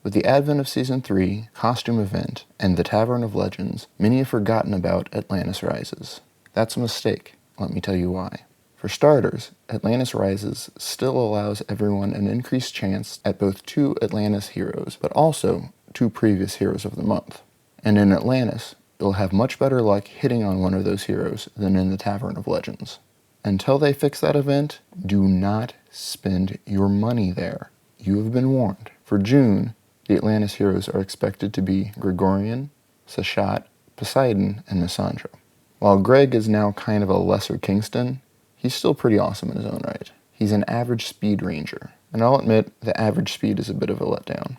With the advent of Season 3, Costume Event, and the Tavern of Legends, many have forgotten about Atlantis Rises. That's a mistake. Let me tell you why. For starters, Atlantis Rises still allows everyone an increased chance at both 2 Atlantis heroes, but also 2 previous heroes of the month. And in Atlantis, you'll have much better luck hitting on one of those heroes than in the Tavern of Legends. Until they fix that event, do not spend your money there. You have been warned. For June, the Atlantis heroes are expected to be Gregorian, Seshat, Poseidon, and Misandra. While Greg is now kind of a lesser Kingston, he's still pretty awesome in his own right. He's an average speed ranger, and I'll admit the average speed is a bit of a letdown.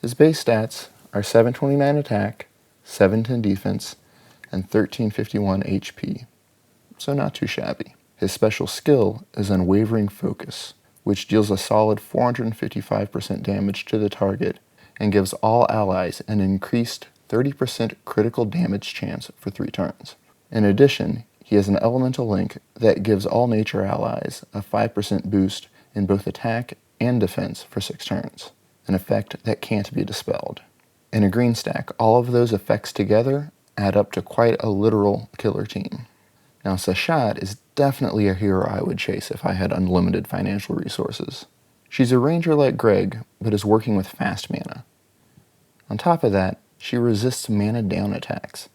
His base stats are 729 attack, 710 defense, and 1351 HP, so not too shabby. His special skill is Unwavering Focus, which deals a solid 455% damage to the target and gives all allies an increased 30% critical damage chance for 3 turns. In addition, he has an elemental link that gives all nature allies a 5% boost in both attack and defense for 6 turns, an effect that can't be dispelled. In a green stack, all of those effects together add up to quite a literal killer team. Now, Seshat is definitely a hero I would chase if I had unlimited financial resources. She's a ranger like Greg, but is working with fast mana. On top of that, she resists mana down attacks.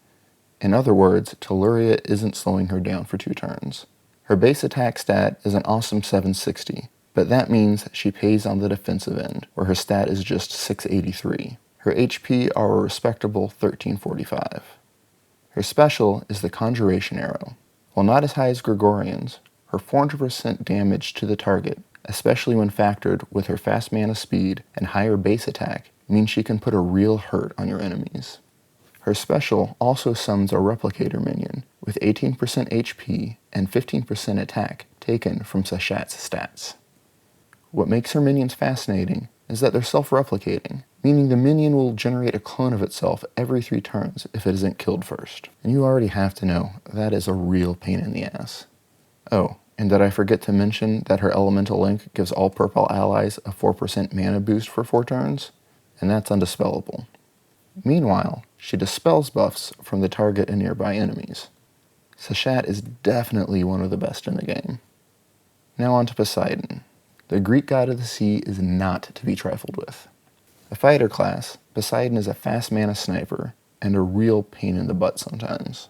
In other words, Telluria isn't slowing her down for 2 turns. Her base attack stat is an awesome 760, but that means she pays on the defensive end, where her stat is just 683. Her HP are a respectable 1345. Her special is the Conjuration Arrow. While not as high as Gregorian's, her 400% damage to the target, especially when factored with her fast mana speed and higher base attack, means she can put a real hurt on your enemies. Her special also summons a Replicator minion with 18% HP and 15% attack taken from Seshat's stats. What makes her minions fascinating is that they're self-replicating, meaning the minion will generate a clone of itself every 3 turns if it isn't killed first. And you already have to know, that is a real pain in the ass. Oh, and did I forget to mention that her elemental link gives all purple allies a 4% mana boost for 4 turns? And that's undispellable. Meanwhile, she dispels buffs from the target and nearby enemies. Seshat is definitely one of the best in the game. Now on to Poseidon. The Greek god of the sea is not to be trifled with. A fighter class, Poseidon is a fast mana sniper and a real pain in the butt sometimes.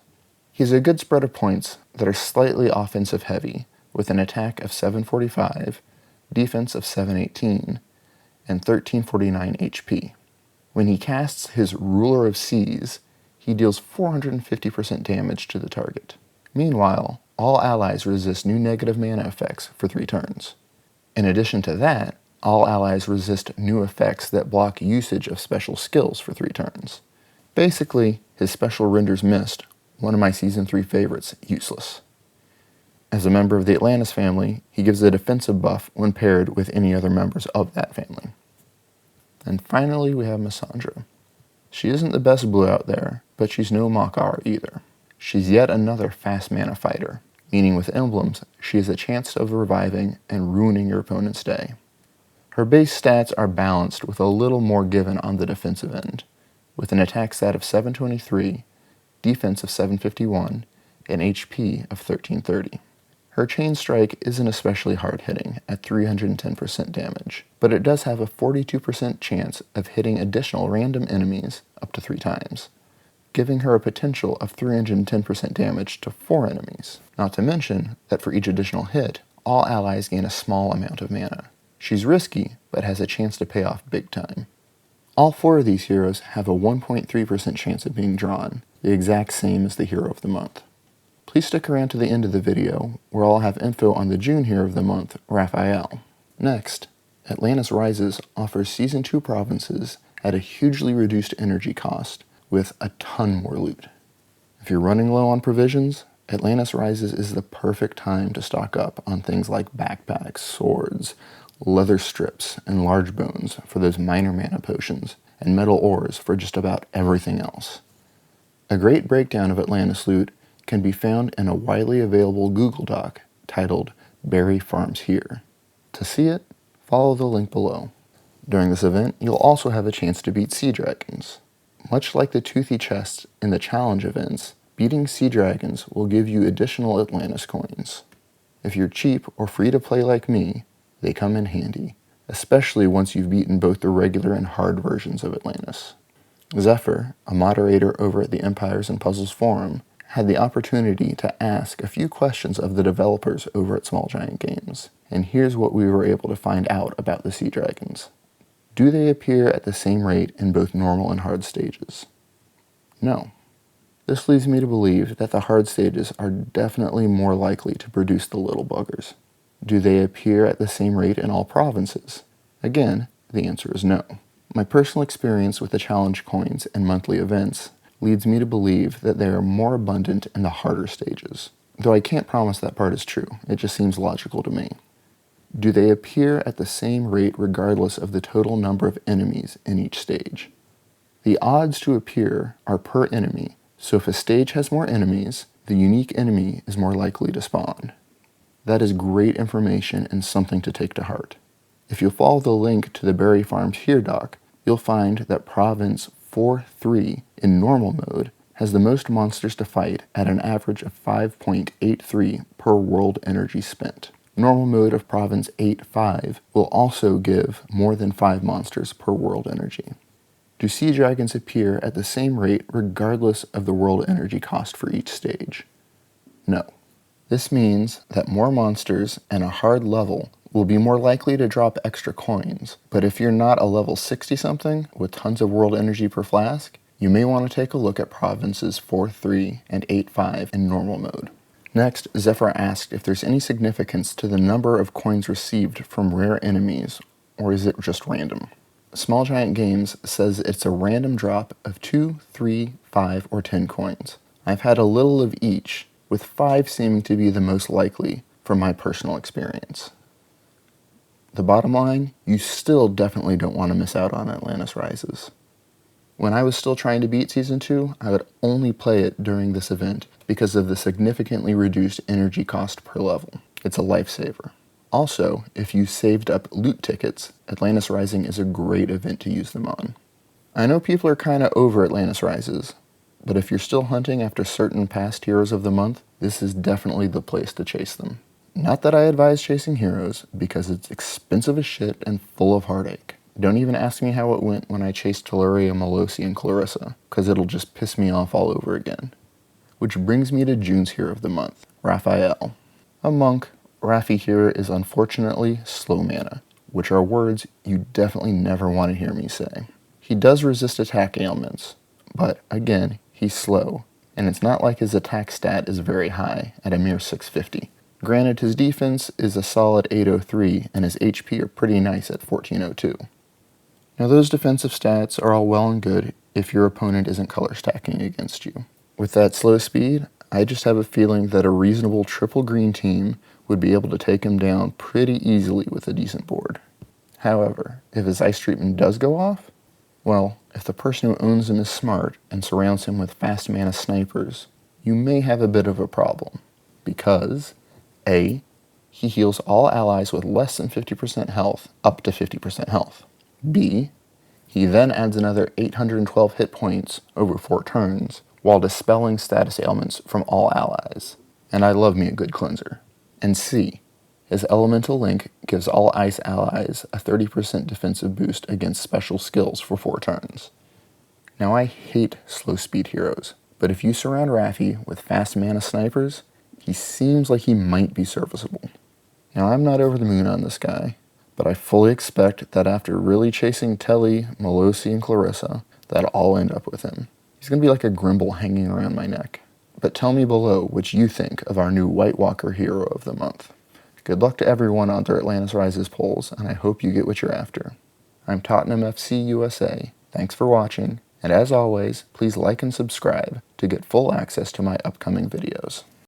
He has a good spread of points that are slightly offensive heavy, with an attack of 745, defense of 718, and 1349 HP. When he casts his Ruler of Seas, he deals 450% damage to the target. Meanwhile, all allies resist new negative mana effects for 3 turns. In addition to that, all allies resist new effects that block usage of special skills for 3 turns. Basically, his special renders Mist, one of my Season 3 favorites, useless. As a member of the Atlantis family, he gives a defensive buff when paired with any other members of that family. And finally, we have Misandra. She isn't the best blue out there, but she's no Makar either. She's yet another fast mana fighter, meaning with emblems, she has a chance of reviving and ruining your opponent's day. Her base stats are balanced with a little more given on the defensive end, with an attack stat of 723, defense of 751, and HP of 1330. Her chain strike isn't especially hard-hitting at 310% damage, but it does have a 42% chance of hitting additional random enemies up to 3 times, giving her a potential of 310% damage to 4 enemies. Not to mention that for each additional hit, all allies gain a small amount of mana. She's risky, but has a chance to pay off big time. All 4 of these heroes have a 1.3% chance of being drawn, the exact same as the hero of the month. Please stick around to the end of the video, where I'll have info on the June hero of the month, Raffaele. Next, Atlantis Rises offers Season 2 provinces at a hugely reduced energy cost, with a ton more loot. If you're running low on provisions, Atlantis Rises is the perfect time to stock up on things like backpacks, swords, leather strips, and large bones for those minor mana potions, and metal ores for just about everything else. A great breakdown of Atlantis loot can be found in a widely available Google Doc titled Berry Farms Here. To see it, follow the link below. During this event, you'll also have a chance to beat sea dragons. Much like the toothy chests in the challenge events, beating sea dragons will give you additional Atlantis coins. If you're cheap or free to play like me, they come in handy, especially once you've beaten both the regular and hard versions of Atlantis. Zephyr, a moderator over at the Empires and Puzzles forum, had the opportunity to ask a few questions of the developers over at Small Giant Games, and here's what we were able to find out about the sea dragons. Do they appear at the same rate in both normal and hard stages? No. This leads me to believe that the hard stages are definitely more likely to produce the little buggers. Do they appear at the same rate in all provinces? Again, the answer is no. My personal experience with the challenge coins and monthly events leads me to believe that they are more abundant in the harder stages, though I can't promise that part is true. It just seems logical to me. Do they appear at the same rate regardless of the total number of enemies in each stage? The odds to appear are per enemy, so if a stage has more enemies, the unique enemy is more likely to spawn. That is great information and something to take to heart. If you follow the link to the Berry Farms Here doc, you'll find that Province 4-3 in normal mode has the most monsters to fight at an average of 5.83 per world energy spent. Normal mode of Province 8-5 will also give more than 5 monsters per world energy. Do sea dragons appear at the same rate regardless of the world energy cost for each stage? No. This means that more monsters and a hard level will be more likely to drop extra coins, but if you're not a level 60-something with tons of world energy per flask, you may want to take a look at Provinces 4-3 and 8-5 in normal mode. Next, Zephyr asked if there's any significance to the number of coins received from rare enemies, or is it just random? Small Giant Games says it's a random drop of 2, 3, 5, or 10 coins. I've had a little of each, with 5 seeming to be the most likely from my personal experience. The bottom line, you still definitely don't want to miss out on Atlantis Rises. When I was still trying to beat Season 2, I would only play it during this event because of the significantly reduced energy cost per level. It's a lifesaver. Also, if you saved up loot tickets, Atlantis Rising is a great event to use them on. I know people are kinda over Atlantis Rises, but if you're still hunting after certain past heroes of the month, this is definitely the place to chase them. Not that I advise chasing heroes, because it's expensive as shit and full of heartache. Don't even ask me how it went when I chased Teleria, Melosi, and Clarissa, because it'll just piss me off all over again. Which brings me to June's Hero of the Month, Raffaele. A monk, Raffi here is unfortunately slow mana, which are words you definitely never want to hear me say. He does resist attack ailments, but again, he's slow, and it's not like his attack stat is very high, at a mere 650. Granted, his defense is a solid 803, and his HP are pretty nice at 1402. Now those defensive stats are all well and good if your opponent isn't color stacking against you. With that slow speed, I just have a feeling that a reasonable triple green team would be able to take him down pretty easily with a decent board. However, if his ice treatment does go off, well, if the person who owns him is smart and surrounds him with fast mana snipers, you may have a bit of a problem, because A, he heals all allies with less than 50% health up to 50% health. B, he then adds another 812 hit points over 4 turns while dispelling status ailments from all allies. And I love me a good cleanser. And C, his elemental link gives all ice allies a 30% defensive boost against special skills for 4 turns. Now I hate slow speed heroes, but if you surround Raffi with fast mana snipers, he seems like he might be serviceable. Now I'm not over the moon on this guy, but I fully expect that after really chasing Telly, Melosi, and Clarissa, that I'll end up with him. He's going to be like a Grimble hanging around my neck. But tell me below what you think of our new White Walker Hero of the Month. Good luck to everyone on their Atlantis Rises polls, and I hope you get what you're after. I'm Tottenham FC USA. Thanks for watching, and as always, please like and subscribe to get full access to my upcoming videos.